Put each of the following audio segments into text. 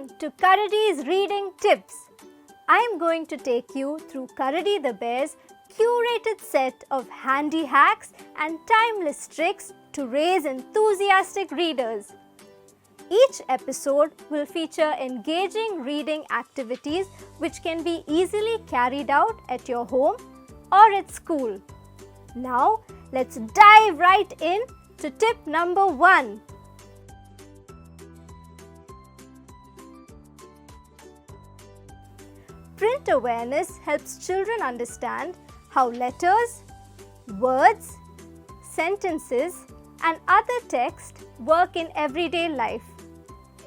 Welcome to Karadi's Reading Tips. I am going to take you through Karadi the Bear's curated set of handy hacks and timeless tricks to raise enthusiastic readers. Each episode will feature engaging reading activities which can be easily carried out at your home or at school. Now, let's dive right in to tip number 1. Print awareness helps children understand how letters, words, sentences, and other text work in everyday life.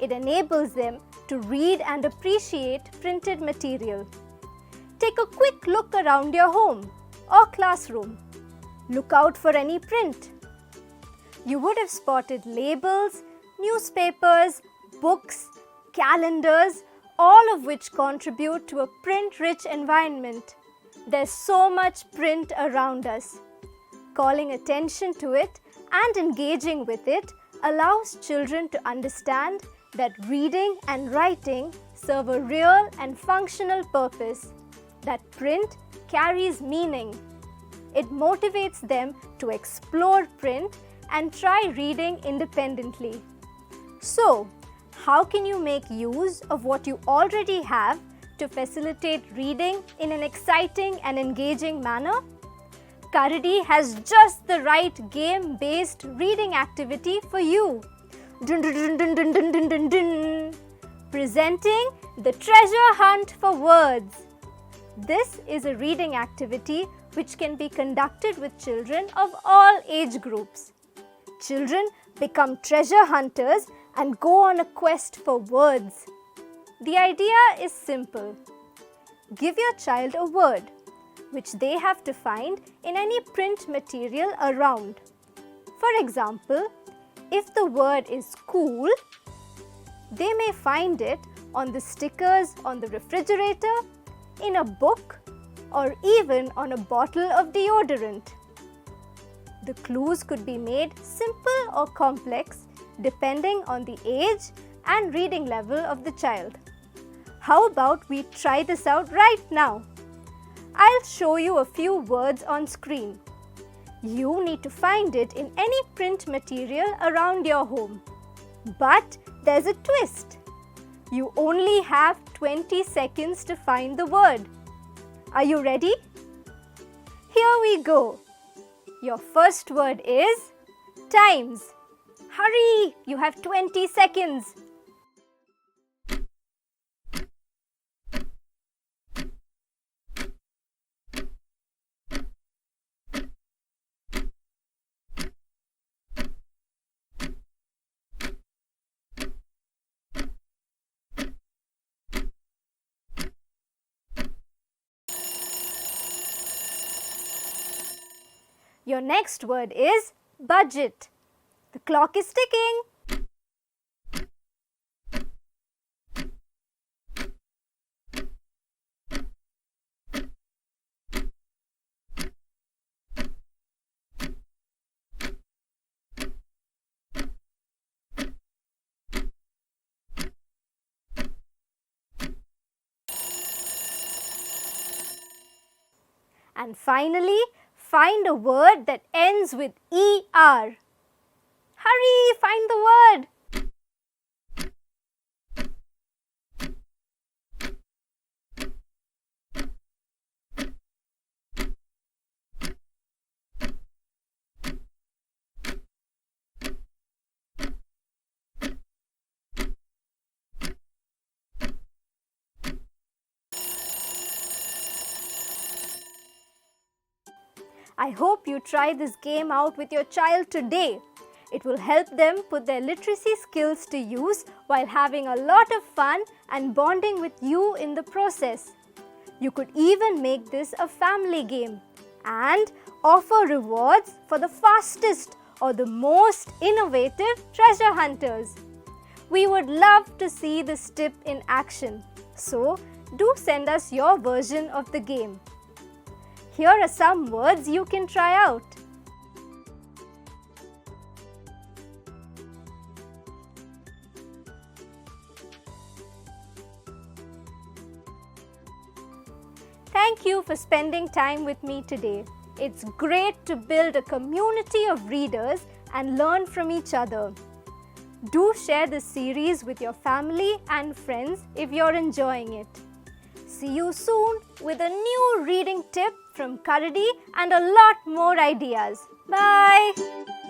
It enables them to read and appreciate printed material. Take a quick look around your home or classroom. Look out for any print. You would have spotted labels, newspapers, books, calendars, all of which contribute to a print-rich environment. There's so much print around us. Calling attention to it and engaging with it allows children to understand that reading and writing serve a real and functional purpose, that print carries meaning. It motivates them to explore print and try reading independently. So, how can you make use of what you already have to facilitate reading in an exciting and engaging manner? Karadi has just the right game-based reading activity for you. Dun, dun, dun, dun, dun, dun, dun, dun, dun. Presenting the treasure hunt for words. This is a reading activity which can be conducted with children of all age groups. Children become treasure hunters and go on a quest for words. The idea is simple. Give your child a word which they have to find in any print material around. For example, if the word is cool, they may find it on the stickers on the refrigerator, in a book, or even on a bottle of deodorant. The clues could be made simple or complex depending on the age and reading level of the child. How about we try this out right now? I'll show you a few words on screen. You need to find it in any print material around your home. But there's a twist. You only have 20 seconds to find the word. Are you ready? Here we go. Your first word is times. Hurry! You have 20 seconds. Your next word is budget. The clock is ticking. And finally, find a word that ends with ER. Hurry, find the word. I hope you try this game out with your child today. It will help them put their literacy skills to use while having a lot of fun and bonding with you in the process. You could even make this a family game and offer rewards for the fastest or the most innovative treasure hunters. We would love to see this tip in action. So, do send us your version of the game. Here are some words you can try out. Thank you for spending time with me today. It's great to build a community of readers and learn from each other. Do share this series with your family and friends if you're enjoying it. See you soon with a new reading tip from Karadi and a lot more ideas. Bye!